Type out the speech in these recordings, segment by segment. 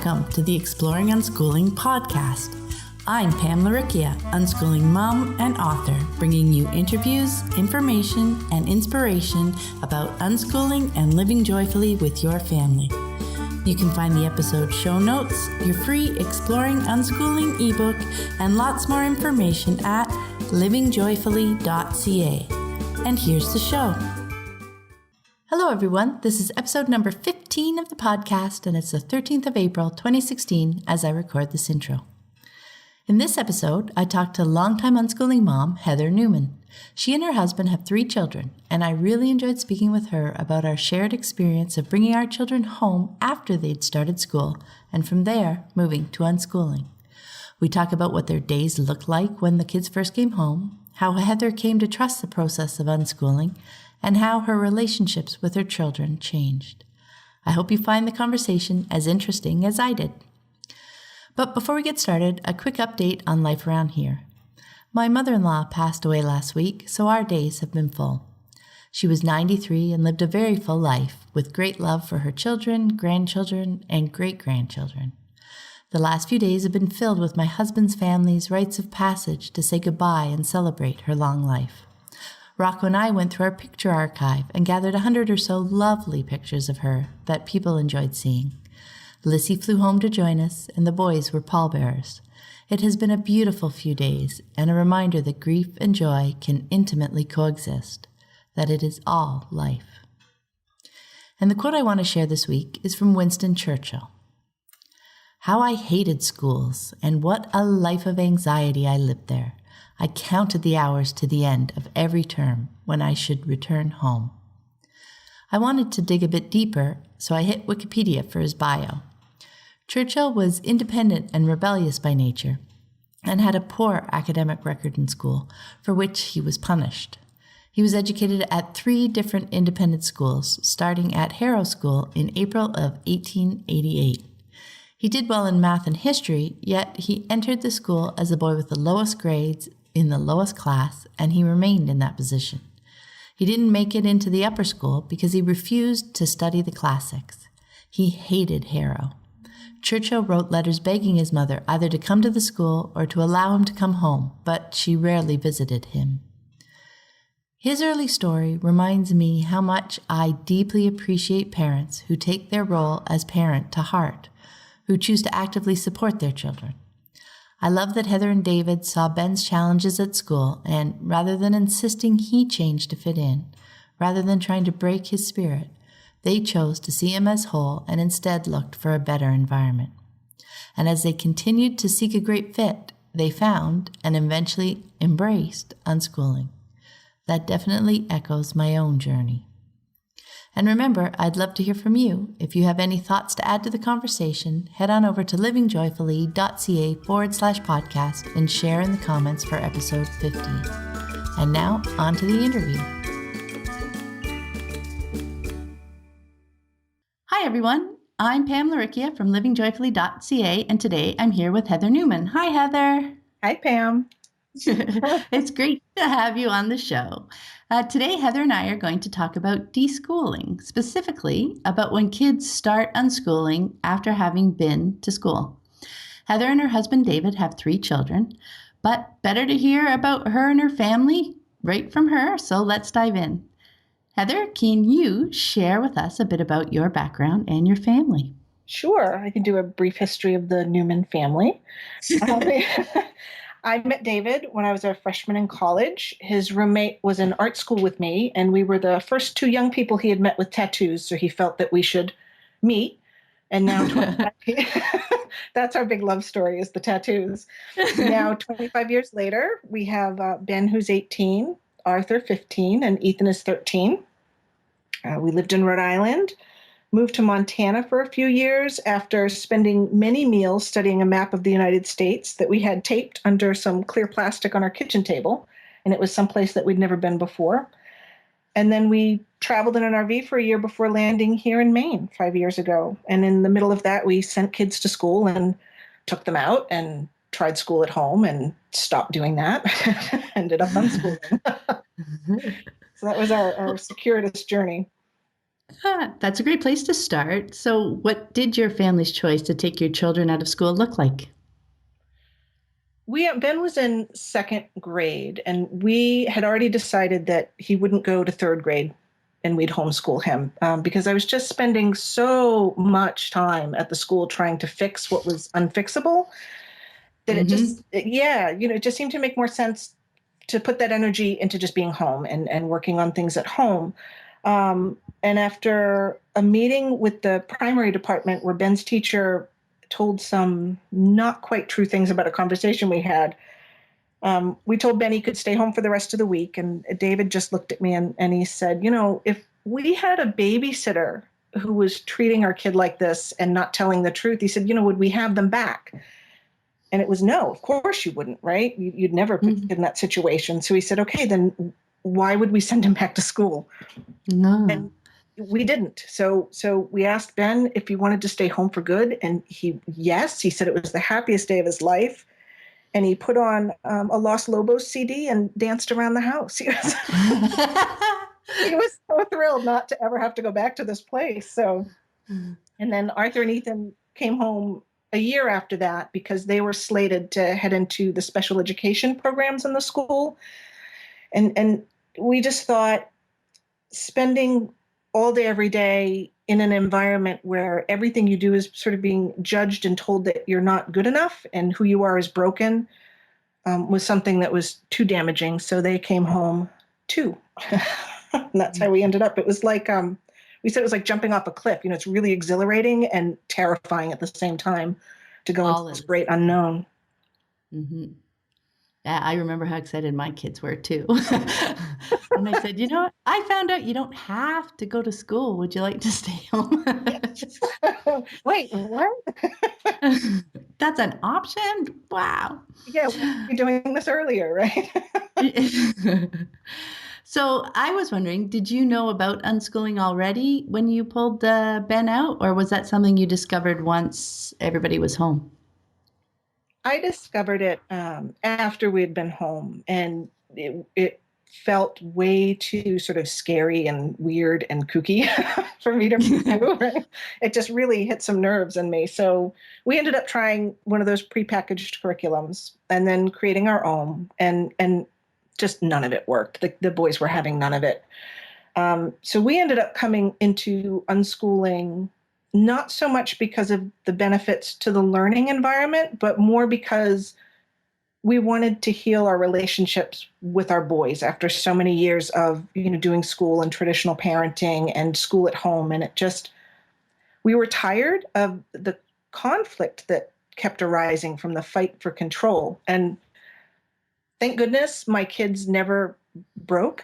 Welcome to the Exploring Unschooling podcast. I'm Pam Laricchia, unschooling mom and author, bringing you interviews, information, and inspiration about unschooling and living joyfully with your family. You can find the episode show notes, your free Exploring Unschooling ebook, and lots more information at livingjoyfully.ca. And here's the show. Hello, everyone. This is episode number 15 of the podcast, and it's the 13th of April, 2016, as I record this intro. In this episode, I talked to longtime unschooling mom, Heather Newman. She and her husband have 3 children, and I really enjoyed speaking with her about our shared experience of bringing our children home after they'd started school, and from there, moving to unschooling. We talk about what their days looked like when the kids first came home, how Heather came to trust the process of unschooling, and how her relationships with her children changed. I hope you find the conversation as interesting as I did. But before we get started, a quick update on life around here. My mother-in-law passed away last week, so our days have been full. She was 93 and lived a very full life, with great love for her children, grandchildren, and great-grandchildren. The last few days have been filled with my husband's family's rites of passage to say goodbye and celebrate her long life. Rocco and I went through our picture archive and gathered 100 or so lovely pictures of her that people enjoyed seeing. Lissy flew home to join us, and the boys were pallbearers. It has been a beautiful few days, and a reminder that grief and joy can intimately coexist, that it is all life. And the quote I want to share this week is from Winston Churchill. "How I hated schools, and what a life of anxiety I lived there. I counted the hours to the end of every term when I should return home." I wanted to dig a bit deeper, so I hit Wikipedia for his bio. Churchill was independent and rebellious by nature, and had a poor academic record in school, for which he was punished. He was educated at 3 different independent schools, starting at Harrow School in April of 1888. He did well in math and history, yet he entered the school as the boy with the lowest grades in the lowest class, and he remained in that position. He didn't make it into the upper school because he refused to study the classics. He hated Harrow. Churchill wrote letters begging his mother either to come to the school or to allow him to come home, but she rarely visited him. His early story reminds me how much I deeply appreciate parents who take their role as parent to heart, who choose to actively support their children. I love that Heather and David saw Ben's challenges at school, and rather than insisting he change to fit in, rather than trying to break his spirit, they chose to see him as whole and instead looked for a better environment. And as they continued to seek a great fit, they found and eventually embraced unschooling. That definitely echoes my own journey. And remember, I'd love to hear from you. If you have any thoughts to add to the conversation, head on over to livingjoyfully.ca/podcast and share in the comments for episode 15. And now, on to the interview. Hi, everyone. I'm Pam Laricchia from livingjoyfully.ca, and today I'm here with Heather Newman. Hi, Heather. Hi, Pam. It's great to have you on the show. Today, Heather and I are going to talk about deschooling, specifically about when kids start unschooling after having been to school. Heather and her husband, David, have 3 children, but better to hear about her and her family right from her, so let's dive in. Heather, can you share with us a bit about your background and your family? Sure. I can do a brief history of the Newman family. I met David when I was a freshman in college. His roommate was in art school with me, and we were the first 2 young people he had met with tattoos, so he felt that we should meet. And now, that's our big love story, is the tattoos. Now, 25 years later, we have Ben, who's 18, Arthur, 15, and Ethan is 13. We lived in Rhode Island. Moved to Montana for a few years after spending many meals studying a map of the United States that we had taped under some clear plastic on our kitchen table, and it was someplace that we'd never been before. And then we traveled in an RV for a year before landing here in Maine 5 years ago. And in the middle of that, we sent kids to school and took them out and tried school at home and stopped doing that. Ended up unschooling. So that was our circuitous journey. That's a great place to start. So, what did your family's choice to take your children out of school look like? Ben was in second grade, and we had already decided that he wouldn't go to third grade, and we'd homeschool him because I was just spending so much time at the school trying to fix what was unfixable that Mm-hmm. it just seemed to make more sense to put that energy into just being home and working on things at home. And after a meeting with the primary department where Ben's teacher told some not quite true things about a conversation we had, we told Ben he could stay home for the rest of the week. And David just looked at me and he said, if we had a babysitter who was treating our kid like this and not telling the truth, he said, would we have them back? And it was no, of course you wouldn't, right? You'd never put Mm-hmm. in that situation. So he said, okay, then why would we send him back to school? No. And we didn't. So we asked Ben if he wanted to stay home for good. And yes, he said it was the happiest day of his life. And he put on a Los Lobos CD and danced around the house. He was so thrilled not to ever have to go back to this place. So, and then Arthur and Ethan came home a year after that because they were slated to head into the special education programs in the school. And we just thought spending all day, every day in an environment where everything you do is sort of being judged and told that you're not good enough and who you are is broken was something that was too damaging. So they came home too. And that's how we ended up. It was like, we said it was like jumping off a cliff. It's really exhilarating and terrifying at the same time to go into All this at the great same. unknown. Mm-hmm. Yeah, I remember how excited my kids were too. And I said, I found out you don't have to go to school. Would you like to stay home? Wait, what? That's an option? Wow. Yeah, we should be doing this earlier, right? So I was wondering, did you know about unschooling already when you pulled Ben out, or was that something you discovered once everybody was home? I discovered it after we had been home, and it felt way too sort of scary and weird and kooky for me to pursue. Right? It just really hit some nerves in me. So we ended up trying one of those prepackaged curriculums and then creating our own, and just none of it worked. The boys were having none of it. So we ended up coming into unschooling not so much because of the benefits to the learning environment, but more because we wanted to heal our relationships with our boys after so many years of doing school and traditional parenting and school at home. And we were tired of the conflict that kept arising from the fight for control. And thank goodness my kids never broke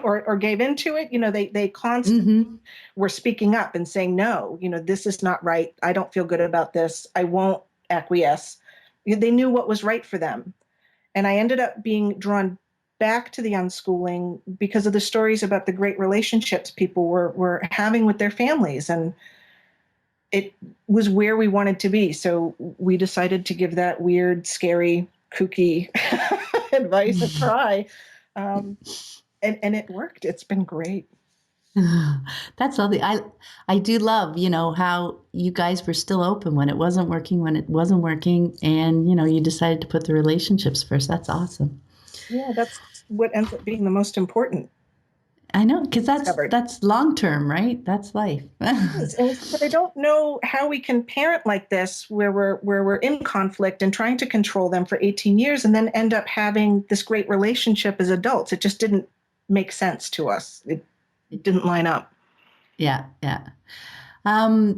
or gave into it. They constantly Mm-hmm. were speaking up and saying, no, this is not right. I don't feel good about this. I won't acquiesce. They knew what was right for them. And I ended up being drawn back to the unschooling because of the stories about the great relationships people were having with their families. And it was where we wanted to be. So we decided to give that weird, scary, kooky advice a try. Um, and it worked. It's been great. That's lovely. I do love, how you guys were still open when it wasn't working, and you decided to put the relationships first. That's awesome. Yeah, that's what ends up being the most important. I know, because that's Discovered. that's long term, right? That's life. And but I don't know how we can parent like this, where we're in conflict and trying to control them for 18 years, and then end up having this great relationship as adults. It just didn't make sense to us. It didn't line up. Yeah, yeah.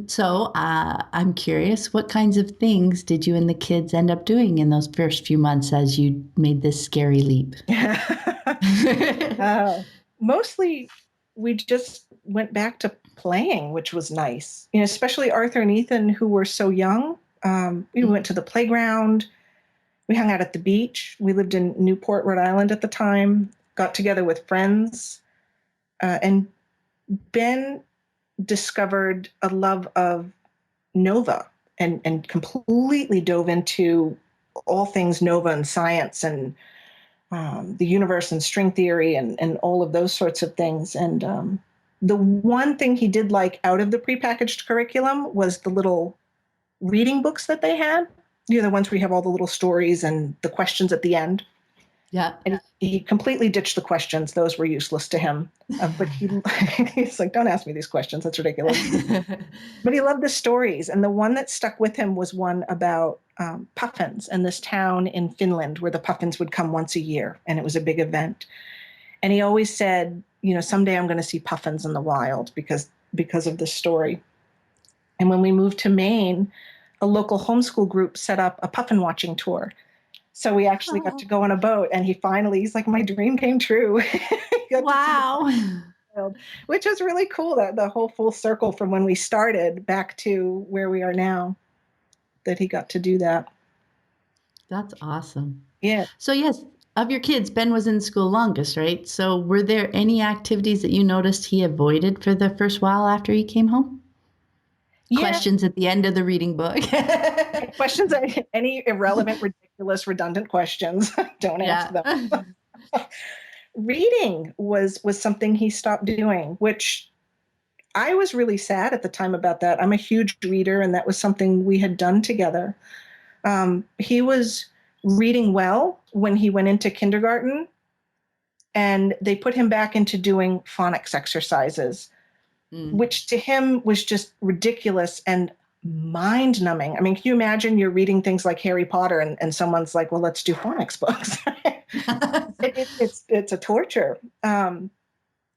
So I'm curious, what kinds of things did you and the kids end up doing in those first few months as you made this scary leap? uh, Mostly, we just went back to playing, which was nice. Especially Arthur and Ethan, who were so young. We went to the playground. We hung out at the beach. We lived in Newport, Rhode Island at the time. Got together with friends, and Ben discovered a love of Nova and completely dove into all things Nova and science and the universe and string theory and all of those sorts of things. And The one thing he did like out of the prepackaged curriculum was the little reading books that they had. The ones where you have all the little stories and the questions at the end. Yeah. And he completely ditched the questions. Those were useless to him. But he's like, don't ask me these questions. That's ridiculous. But he loved the stories. And the one that stuck with him was one about puffins and this town in Finland where the puffins would come once a year. And it was a big event. And he always said, someday I'm going to see puffins in the wild because of this story. And when we moved to Maine, a local homeschool group set up a puffin watching tour. So we actually got to go on a boat, and he's like, my dream came true. Wow. Which is really cool, that the whole full circle from when we started back to where we are now, that he got to do that. That's awesome. Yeah. So yes, of your kids, Ben was in school longest, right? So were there any activities that you noticed he avoided for the first while after he came home? Yeah. Questions at the end of the reading book. Questions, any irrelevant, ridiculous, redundant questions. Don't ask them. Reading was something he stopped doing, which I was really sad at the time about that. I'm a huge reader, and that was something we had done together. He was reading well when he went into kindergarten, and they put him back into doing phonics exercises, which to him was just ridiculous and mind-numbing. I mean, can you imagine you're reading things like Harry Potter and someone's like, well, let's do phonics books. It's a torture.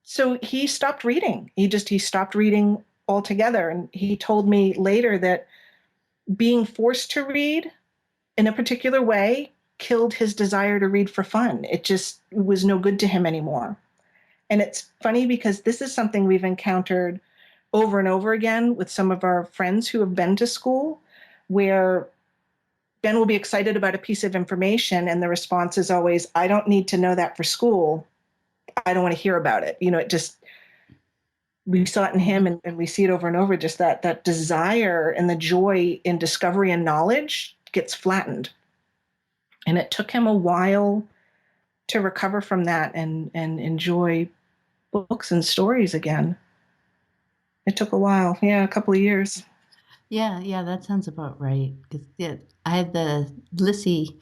So he stopped reading. He stopped reading altogether. And he told me later that being forced to read in a particular way killed his desire to read for fun. It was no good to him anymore. And it's funny because this is something we've encountered over and over again with some of our friends who have been to school, where Ben will be excited about a piece of information and the response is always, I don't need to know that for school. I don't want to hear about it. We saw it in him, and we see it over and over, just that desire and the joy in discovery and knowledge gets flattened. And it took him a while to recover from that and enjoy books and stories again. It took a while. Yeah, a couple of years. Yeah, that sounds about right. Because I had Lissy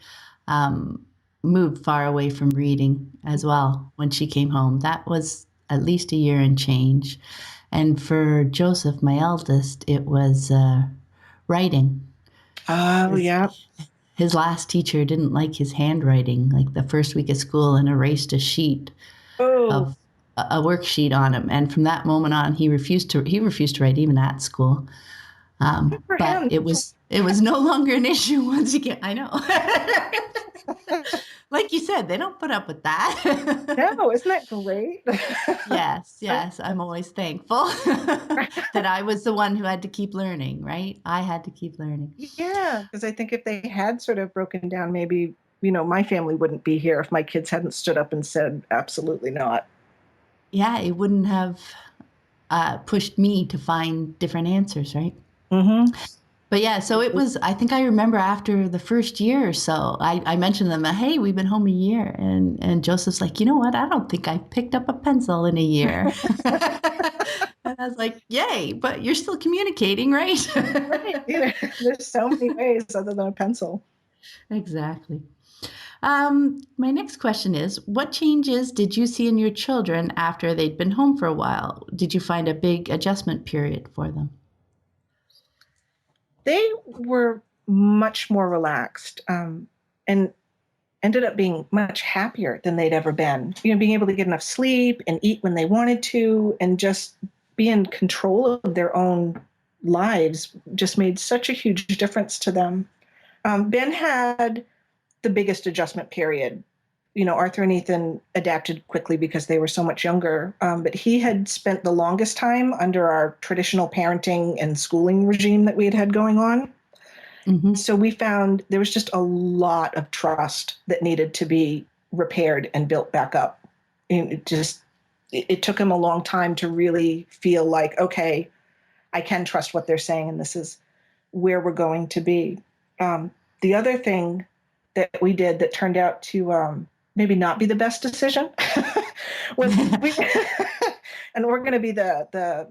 moved far away from reading as well when she came home. That was at least a year and change. And for Joseph, my eldest, it was writing. Oh, yeah. His last teacher didn't like his handwriting, like the first week of school, and erased a sheet of a worksheet on him. And from that moment on, he refused to write even at school. But it was no longer an issue once again. I know. Like you said, they don't put up with that. No, isn't that great? Yes. I'm always thankful that I was the one who had to keep learning, right? I had to keep learning. Yeah, because I think if they had sort of broken down, maybe, my family wouldn't be here if my kids hadn't stood up and said, absolutely not. Yeah, it wouldn't have pushed me to find different answers, right? Mm-hmm. But yeah, so it was, I think I remember after the first year or so, I mentioned to them, hey, we've been home a year. And Joseph's like, you know what? I don't think I picked up a pencil in a year. And I was like, yay, but you're still communicating, right? Right. There's so many ways other than a pencil. Exactly. My next question is, what changes did you see in your children after they'd been home for a while? Did you find a big adjustment period for them? They were much more relaxed and ended up being much happier than they'd ever been. Being able to get enough sleep and eat when they wanted to and just be in control of their own lives just made such a huge difference to them. Ben had the biggest adjustment period. Arthur and Ethan adapted quickly because they were so much younger, but he had spent the longest time under our traditional parenting and schooling regime that we had going on. Mm-hmm. So we found there was just a lot of trust that needed to be repaired and built back up. And it took him a long time to really feel like, okay, I can trust what they're saying, and this is where we're going to be. The other thing that we did that turned out to maybe not be the best decision was and and we're going to be the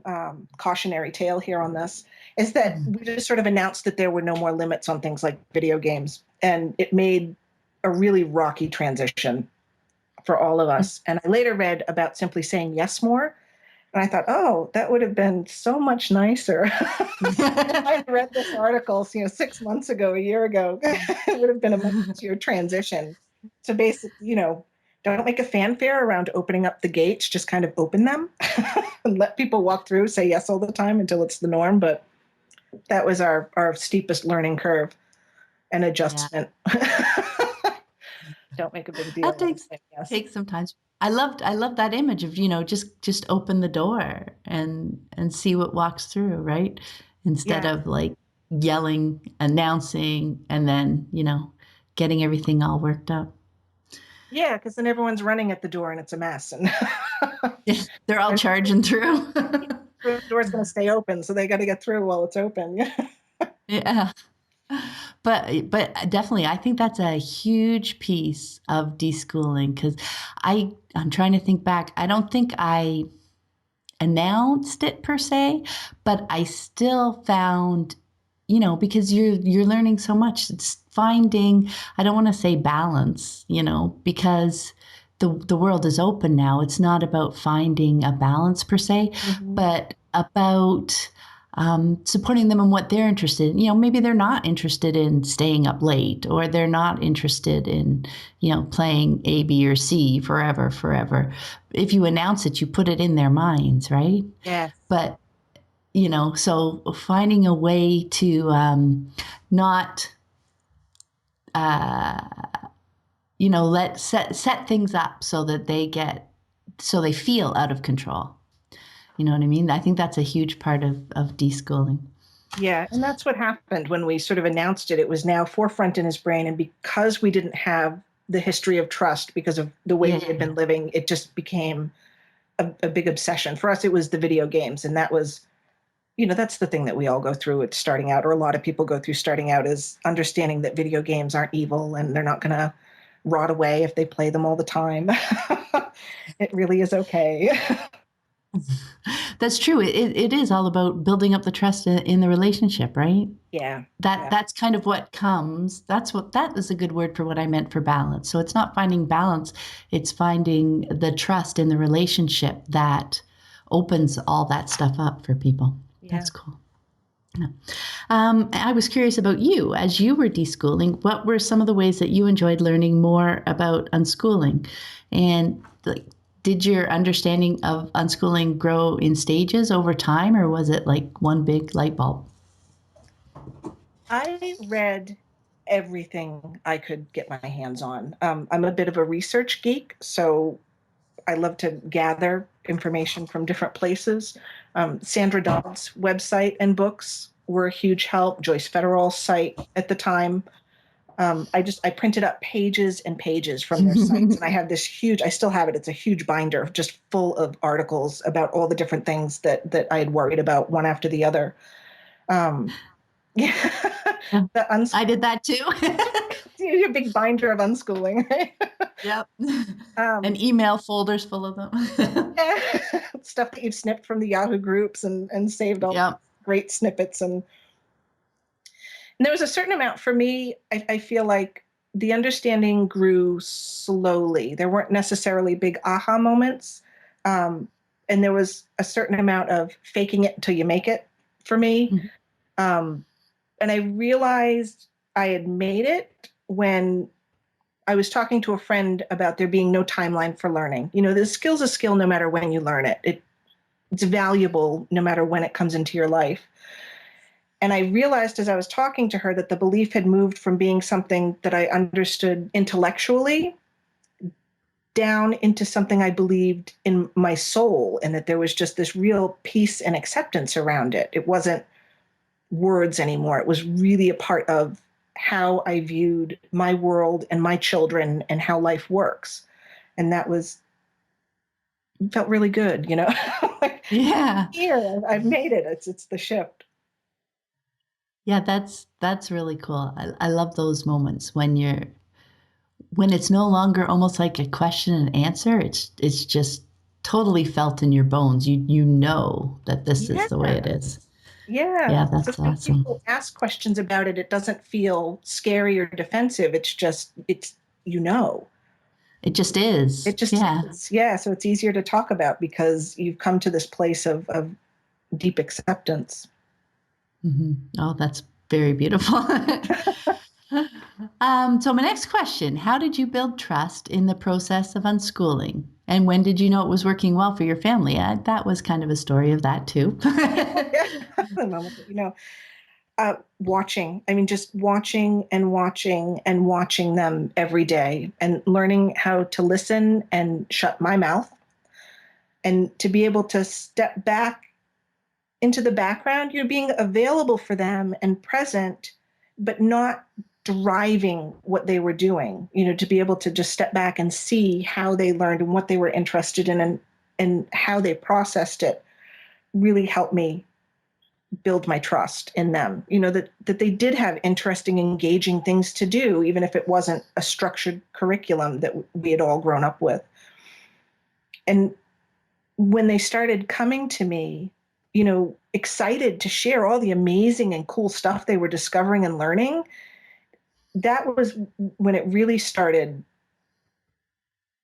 cautionary tale here on this, is that we just sort of announced that there were no more limits on things like video games, and it made a really rocky transition for all of us. And I later read about simply saying yes more, and I thought, oh, that would have been so much nicer. I read this article, 6 months ago, a year ago. It would have been a much easier transition. So basically, don't make a fanfare around opening up the gates. Just kind of open them and let people walk through, say yes all the time until it's the norm. But that was our steepest learning curve and adjustment. Yeah. Don't make a big deal. That takes some time. I love that image of, just open the door and see what walks through, right? Instead of like yelling, announcing, and then, getting everything all worked up. Yeah, because then everyone's running at the door and it's a mess. And they're all charging through. The door's going to stay open, so they got to get through while it's open. Yeah. But definitely, I think that's a huge piece of deschooling, because I'm trying to think back. I don't think I announced it per se, but I still found, because you're learning so much. It's finding, I don't want to say balance, because the world is open now. It's not about finding a balance per se, but about supporting them in what they're interested in. Maybe they're not interested in staying up late, or they're not interested in, playing A, B, or C forever. If you announce it, you put it in their minds, right? Yeah. But, so finding a way to not, set things up so that they feel out of control. You know what I mean? I think that's a huge part of deschooling. Yeah, and that's what happened when we sort of announced it. It was now forefront in his brain, and because we didn't have the history of trust because of the way we had been living, it just became a big obsession. For us, it was the video games, and that was, that's the thing that we all go through at starting out, or a lot of people go through starting out, is understanding that video games aren't evil and they're not going to rot away if they play them all the time. It really is okay. That's true. It is all about building up the trust in the relationship, right? Yeah. That's kind of what comes. That is a good word for what I meant for balance. So it's not finding balance, it's finding the trust in the relationship that opens all that stuff up for people. Yeah. That's cool. Yeah. I was curious about you as you were deschooling. What were some of the ways that you enjoyed learning more about unschooling? And did your understanding of unschooling grow in stages over time, or was it like one big light bulb? I read everything I could get my hands on. I'm a bit of a research geek, so I love to gather information from different places. Sandra Dodd's website and books were a huge help. Joyce Federer's site at the time. I printed up pages and pages from their sites, and I have this I still have it. It's a huge binder just full of articles about all the different things that I had worried about, one after the other. I did that too. A big binder of unschooling, right? Yep. And email folders full of them. Stuff that you've snipped from the Yahoo groups and saved all great snippets. And there was a certain amount for me, I feel like the understanding grew slowly. There weren't necessarily big aha moments. And there was a certain amount of faking it until you make it for me. And I realized I had made it when I was talking to a friend about there being no timeline for learning. The skill's a skill no matter when you learn it. It's valuable no matter when it comes into your life. And I realized as I was talking to her that the belief had moved from being something that I understood intellectually down into something I believed in my soul, and that there was just this real peace and acceptance around it. It wasn't words anymore. It was really a part of how I viewed my world and my children and how life works. And that felt really good, Yeah. Here, I've made it. It's the shift. Yeah, that's really cool. I love those moments when it's no longer almost like a question and answer. It's just totally felt in your bones. You know that this is the way it Yeah. is. Yeah. Yeah, So that's when awesome. people ask questions about it, it doesn't feel scary or defensive. It's just, it's, you know, It just is. it just Yeah. is. Yeah. So it's easier to talk about because you've come to this place of deep acceptance. Oh, that's very beautiful. So my next question, how did you build trust in the process of unschooling? And when did you know it was working well for your family? That was kind of a story of that too. Yeah. The moment that, watching. I mean, just watching and watching and watching them every day and learning how to listen and shut my mouth and to be able to step back into the background, you're being available for them and present, but not driving what they were doing, to be able to just step back and see how they learned and what they were interested in and how they processed it really helped me build my trust in them, that they did have interesting, engaging things to do, even if it wasn't a structured curriculum that we had all grown up with. And when they started coming to me, excited to share all the amazing and cool stuff they were discovering and learning, that was when it really started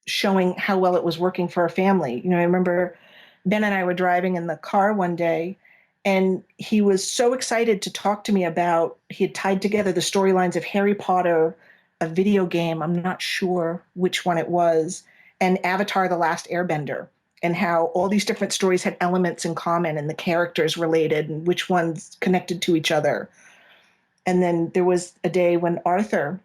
showing how well it was working for our family. I remember Ben and I were driving in the car one day, and he was so excited to talk to me about, he had tied together the storylines of Harry Potter, a video game, I'm not sure which one it was, and Avatar: The Last Airbender, and how all these different stories had elements in common and the characters related and which ones connected to each other. And then there was a day when Arthur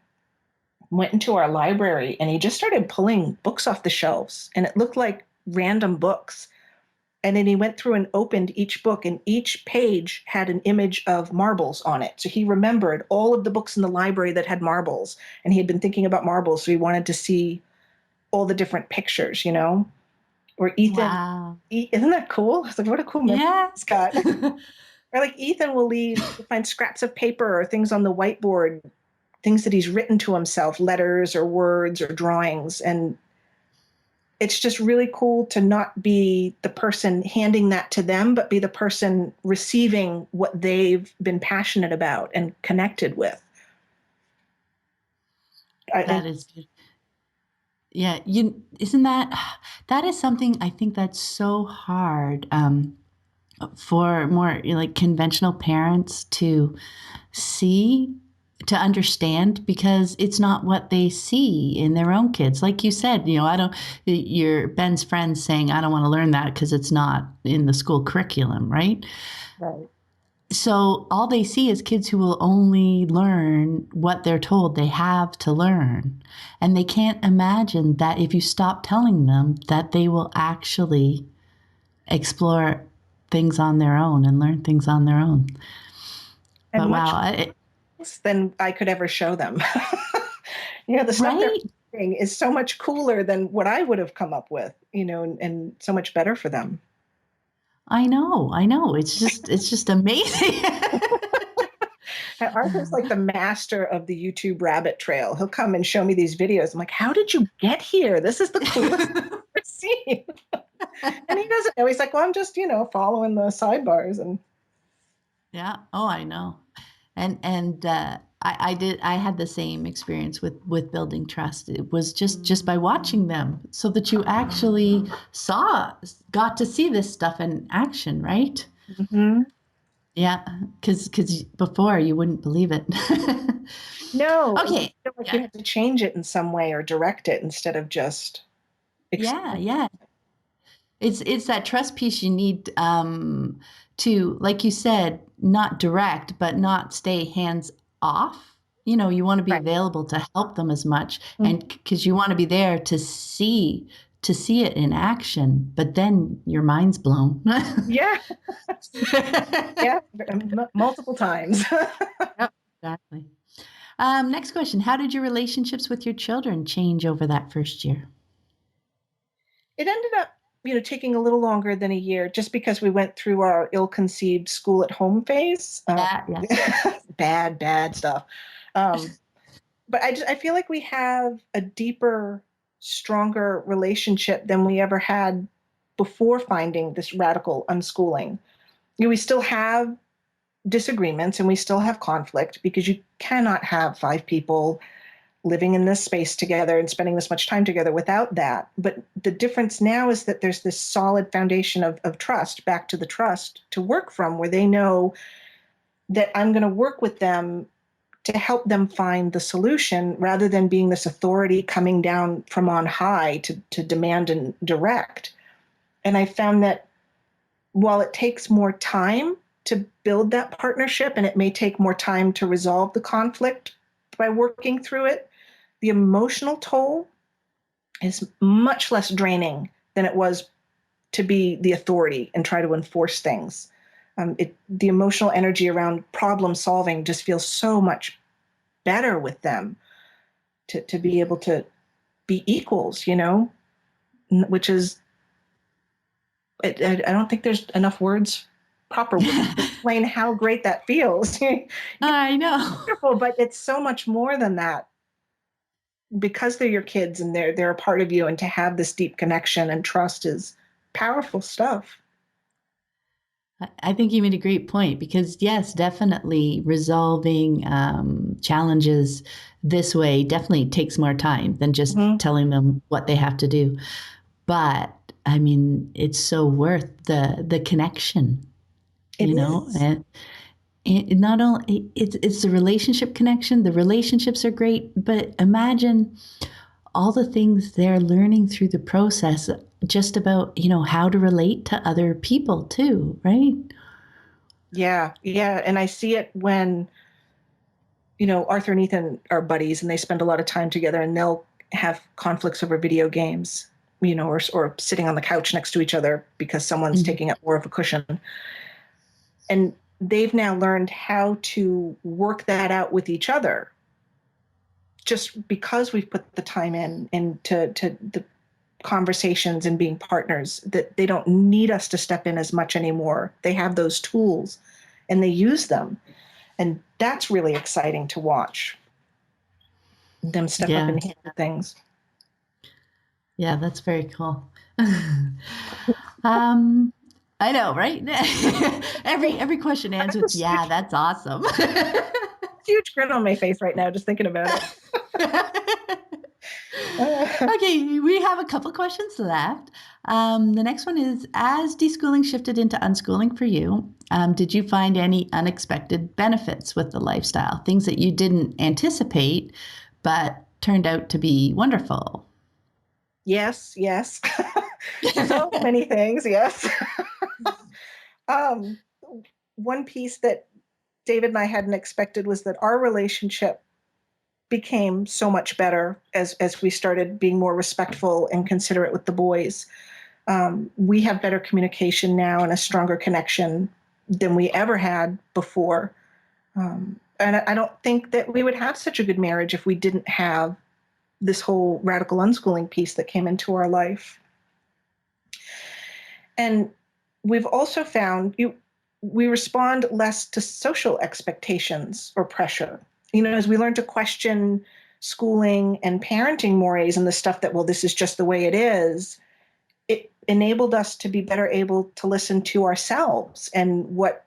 went into our library and he just started pulling books off the shelves, and it looked like random books. And then he went through and opened each book, and each page had an image of marbles on it. So he remembered all of the books in the library that had marbles, and he had been thinking about marbles. So he wanted to see all the different pictures, Or Ethan, Wow. isn't that cool? I was like, what a cool memory Yeah. he's got. Or like Ethan will find scraps of paper or things on the whiteboard, things that he's written to himself, letters or words or drawings. And it's just really cool to not be the person handing that to them, but be the person receiving what they've been passionate about and connected with. That is, yeah, isn't that is something I think that's so hard for more like conventional parents to see, to understand, because it's not what they see in their own kids. Like you said, I don't, your Ben's friends saying, I don't want to learn that because it's not in the school curriculum, right? Right. So all they see is kids who will only learn what they're told they have to learn. And they can't imagine that if you stop telling them, that they will actually explore things on their own and learn things on their own. And But much wow, less than I could ever show them. The stuff they're right? doing is so much cooler than what I would have come up with, and so much better for them. I know. It's just amazing. And Arthur's like the master of the YouTube rabbit trail. He'll come and show me these videos. I'm like, how did you get here? This is the coolest thing I've ever seen. And he doesn't know. He's like, well, I'm just, following the sidebars. And Yeah. Oh, I know. And I had the same experience with building trust. It was just by watching them, so that you actually got to see this stuff in action, right? Mhm. Yeah, because before you wouldn't believe it. No, and you Okay. feel like you Yeah. had to change it in some way or direct it instead of just Yeah. explain. Yeah. It's that trust piece you need to, like you said, not direct, but not stay hands off. You want to be Right. available to help them as much, Mhm. and because you want to be there to see it in action. But then your mind's blown. Yeah. Yeah. Multiple times. Yep, exactly. Next question: how did your relationships with your children change over that first year? It ended up, taking a little longer than a year just because we went through our ill-conceived school at home phase. Yeah. Bad stuff. Um, but I feel like we have a deeper, stronger relationship than we ever had before finding this radical unschooling. We still have disagreements and we still have conflict, because you cannot have 5 people living in this space together and spending this much time together without that. But the difference now is that there's this solid foundation of trust, back to the trust to work from, where they know that I'm going to work with them to help them find the solution, rather than being this authority coming down from on high to demand and direct. And I found that while it takes more time to build that partnership, and it may take more time to resolve the conflict by working through it, the emotional toll is much less draining than it was to be the authority and try to enforce things. The emotional energy around problem solving just feels so much better with them, to be able to be equals, which is, I don't think there's enough proper words to explain how great that feels. I know. Wonderful, but it's so much more than that, because they're your kids and they're a part of you, and to have this deep connection and trust is powerful stuff. I think you made a great point, because yes, definitely resolving challenges this way definitely takes more time than just telling them what they have to do. But I mean, it's so worth the connection, and it not only it's the relationship connection. The relationships are great, but imagine all the things they're learning through the process, just about, how to relate to other people too, right? Yeah. And I see it when, Arthur and Ethan are buddies and they spend a lot of time together, and they'll have conflicts over video games, or sitting on the couch next to each other because someone's taking up more of a cushion. And they've now learned how to work that out with each other, just because we've put the time into the conversations and being partners, that they don't need us to step in as much anymore. They have those tools and they use them. And that's really exciting to watch them step up and handle things. Yeah, that's very cool. I know, right? every question ends with, yeah, that's awesome. Huge grin on my face right now, just thinking about it. Okay, we have a couple questions left. The next one is, as deschooling shifted into unschooling for you, did you find any unexpected benefits with the lifestyle? Things that you didn't anticipate, but turned out to be wonderful? Yes. So many things, yes. One piece that David and I hadn't expected was that our relationship became so much better as we started being more respectful and considerate with the boys. We have better communication now and a stronger connection than we ever had before. And I don't think that we would have such a good marriage if we didn't have this whole radical unschooling piece that came into our life. And we've also found we respond less to social expectations or pressure. As we learn to question schooling and parenting mores and the stuff that, well, this is just the way it is, it enabled us to be better able to listen to ourselves and what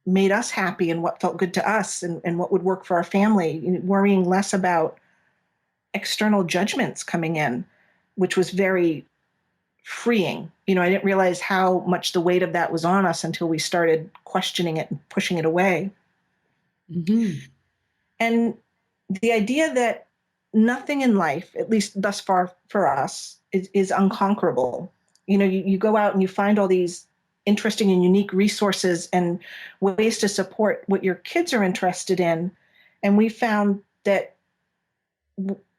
made us happy and what felt good to us and what would work for our family, worrying less about external judgments coming in, which was very freeing. I didn't realize how much the weight of that was on us until we started questioning it and pushing it away. Mm-hmm. And the idea that nothing in life, at least thus far for us, is unconquerable. You go out and you find all these interesting and unique resources and ways to support what your kids are interested in. And we found that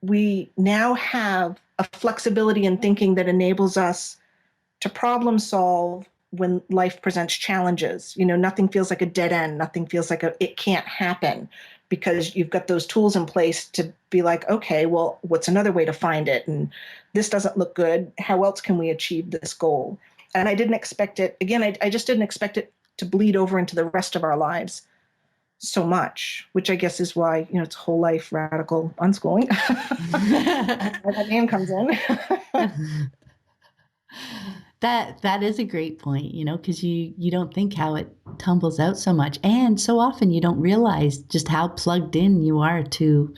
we now have a flexibility in thinking that enables us to problem solve when life presents challenges. Nothing feels like a dead end. Nothing feels like it can't happen, because you've got those tools in place to be like, okay, well, what's another way to find it? And this doesn't look good. How else can we achieve this goal? And I didn't expect it. Again, I just didn't expect it to bleed over into the rest of our lives so much, which I guess is why, it's whole life radical unschooling. Where that name comes in. That is a great point, because you don't think how it tumbles out so much. And so often you don't realize just how plugged in you are to,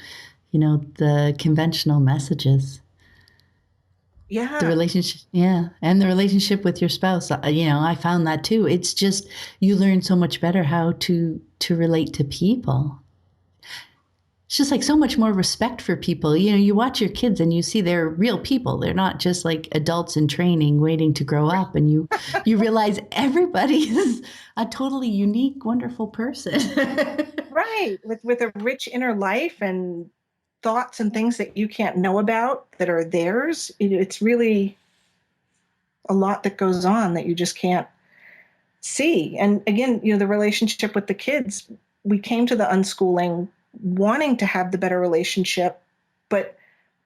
the conventional messages. The Yeah. relationship, yeah. And the relationship with your spouse, I found that too. It's just you learn so much better how to relate to people. It's just like so much more respect for people. You watch your kids and you see they're real people. They're not just like adults in training waiting to grow up. And you realize everybody is a totally unique, wonderful person. Right. With a rich inner life and thoughts and things that you can't know about that are theirs. It's really a lot that goes on that you just can't see. And again, the relationship with the kids, we came to the unschooling wanting to have the better relationship, but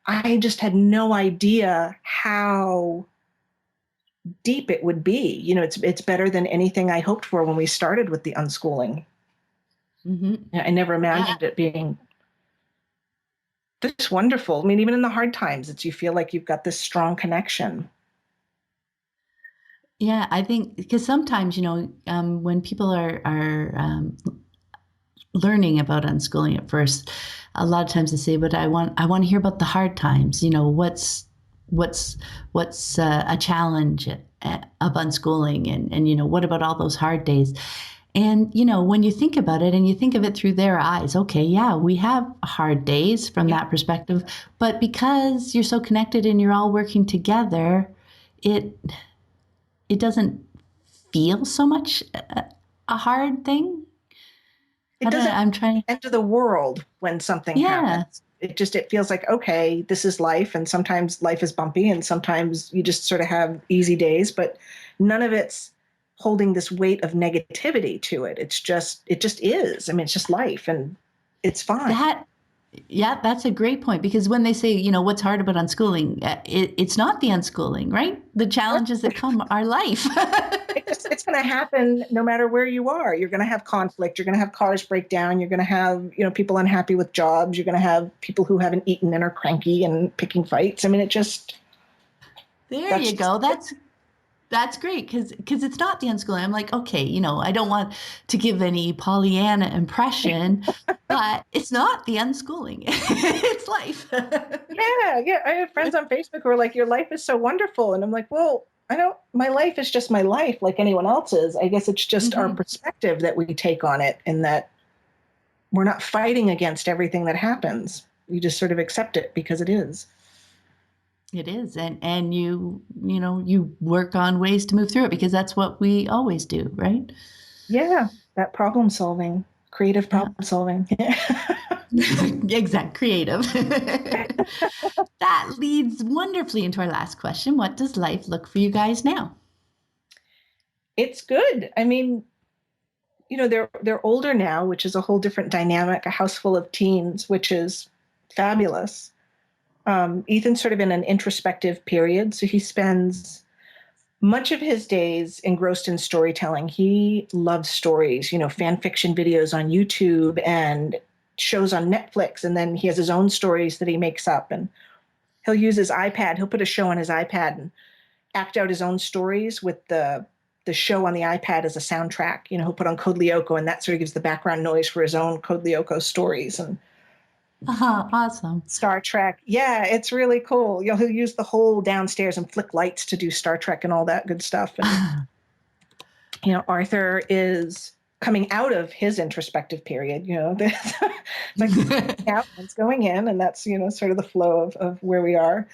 I just had no idea how deep it would be. It's better than anything I hoped for when we started with the unschooling. Mm-hmm. I never imagined it being this wonderful. I mean, even in the hard times, you feel like you've got this strong connection. Yeah, I think because sometimes, when people are learning about unschooling at first, a lot of times they say, "But I want to hear about the hard times. What's a challenge of unschooling, and what about all those hard days?" And when you think about it and you think of it through their eyes, okay, yeah, we have hard days from that perspective, but because you're so connected and you're all working together, it doesn't feel so much a hard thing. It I don't know. doesn't I'm trying. enter the world when something Yeah, happens. It feels like, okay, this is life. And sometimes life is bumpy and sometimes you just sort of have easy days, but none of it's holding this weight of negativity to it. It just is. I mean, it's just life and it's fine. that yeah, that's a great point because when they say, what's hard about unschooling, it's not the unschooling, right? The challenges that come are life. It's going to happen no matter where you are. You're going to have conflict. You're going to have cars break down. You're going to have, people unhappy with jobs. You're going to have people who haven't eaten and are cranky and picking fights. I mean, There that's you just, go. That's great because it's not the unschooling. I'm like, okay, I don't want to give any Pollyanna impression, but it's not the unschooling. It's life. yeah. I have friends on Facebook who are like, your life is so wonderful. And I'm like, well, my life is just my life like anyone else's. I guess it's just our Mhm. perspective that we take on it and that we're not fighting against everything that happens. We just sort of accept it because it is. It is, and you work on ways to move through it because that's what we always do, right? Yeah, that problem solving, creative Yeah, problem solving. exact creative. That leads wonderfully into our last question. What does life look for you guys now? It's good. I mean, they're older now, which is a whole different dynamic, a house full of teens, which is fabulous. Ethan's sort of in an introspective period, so he spends much of his days engrossed in storytelling. He loves stories, fan fiction videos on YouTube and shows on Netflix, and then he has his own stories that he makes up. And he'll use his iPad. He'll put a show on his iPad and act out his own stories with the show on the iPad as a soundtrack. He'll put on Code Lyoko, and that sort of gives the background noise for his own Code Lyoko stories and Awesome. Star Trek. Yeah, it's really cool. He'll use the whole downstairs and flick lights to do Star Trek and all that good stuff. And Arthur is coming out of his introspective period. Like out and it's going in, and that's sort of the flow of where we are.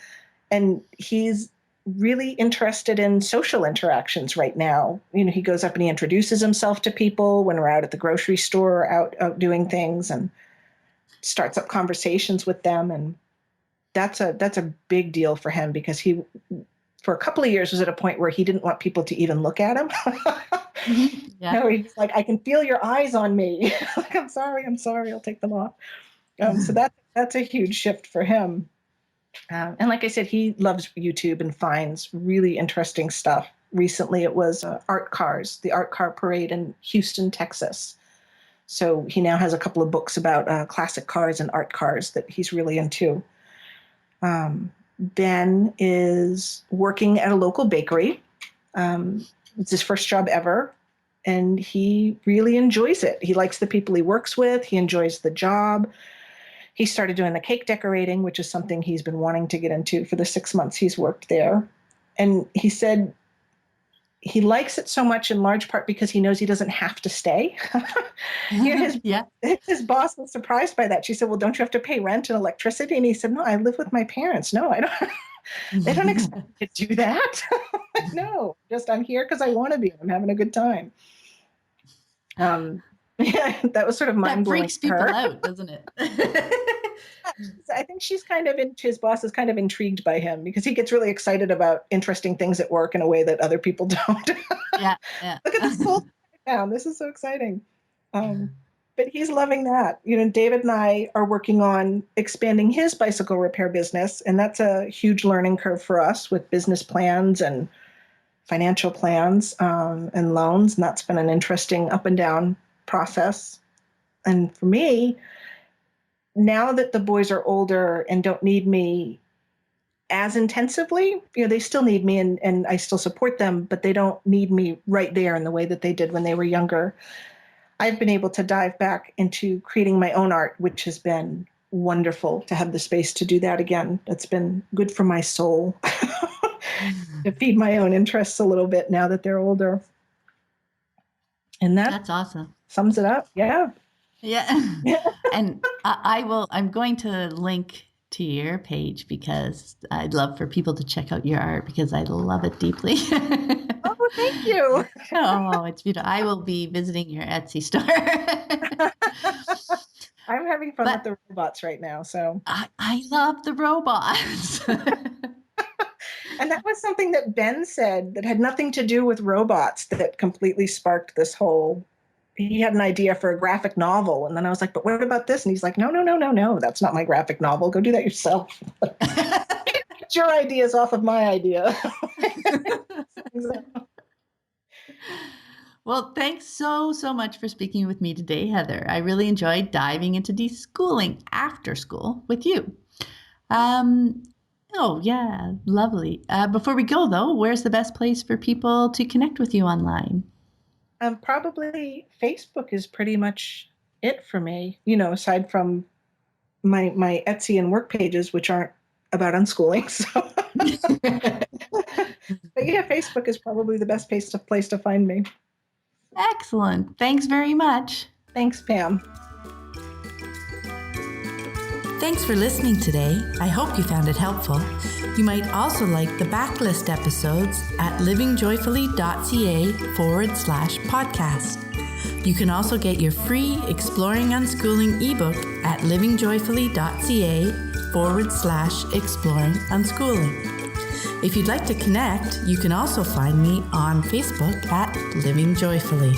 And he's really interested in social interactions right now. He goes up and he introduces himself to people when we're out at the grocery store, out doing things, and starts up conversations with them. And that's a big deal for him because he, for a couple of years, was at a point where he didn't want people to even look at him. Yeah. No, he's like, I can feel your eyes on me. Like, I'm sorry, I'll take them off. So that's a huge shift for him. And like I said, he loves YouTube and finds really interesting stuff. Recently, it was art cars, the art car parade in Houston, Texas. So he now has a couple of books about classic cars and art cars that he's really into. Ben is working at a local bakery. It's his first job ever, and he really enjoys it. He likes the people he works with. He enjoys the job. He started doing the cake decorating, which is something he's been wanting to get into for the 6 months he's worked there. And he said he likes it so much in large part because he knows he doesn't have to stay. His boss was surprised by that. She said, well, don't you have to pay rent and electricity? And he said, no, I live with my parents. No, I don't. They don't expect me to do that. No, just I'm here because I want to be. I'm having a good time. That was sort of mind-blowing. That freaks people out, doesn't it? I think his boss is kind of intrigued by him because he gets really excited about interesting things at work in a way that other people don't. Yeah. Look at this cool town. This is so exciting. But he's loving that. David and I are working on expanding his bicycle repair business, and that's a huge learning curve for us with business plans and financial plans and loans. And that's been an interesting up and down process. And for me, now that the boys are older and don't need me as intensively, they still need me and I still support them, but they don't need me right there in the way that they did when they were younger. I've been able to dive back into creating my own art, which has been wonderful to have the space to do that again. That's been good for my soul to feed my own interests a little bit now that they're older. And that's awesome. Sums it up. Yeah. And I'm going to link to your page because I'd love for people to check out your art because I love it deeply. Oh, thank you. Oh, it's beautiful. I will be visiting your Etsy store. I'm having fun with the robots right now. So I love the robots. And that was something that Ben said that had nothing to do with robots that completely sparked this whole. He had an idea for a graphic novel. And then I was like, but what about this? And he's like, no, that's not my graphic novel. Go do that yourself. Get your ideas off of my idea. Well, thanks so much for speaking with me today, Heather. I really enjoyed diving into deschooling after school with you. Oh, yeah, lovely. Before we go, though, where's the best place for people to connect with you online? Probably Facebook is pretty much it for me, aside from my Etsy and work pages, which aren't about unschooling. So, but yeah, Facebook is probably the best place to find me. Excellent. Thanks very much. Thanks, Pam. Thanks for listening today. I hope you found it helpful. You might also like the backlist episodes at livingjoyfully.ca/podcast. You can also get your free Exploring Unschooling ebook at livingjoyfully.ca/exploring unschooling. If you'd like to connect, you can also find me on Facebook at Living Joyfully.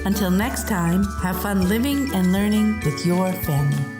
Until next time, have fun living and learning with your family.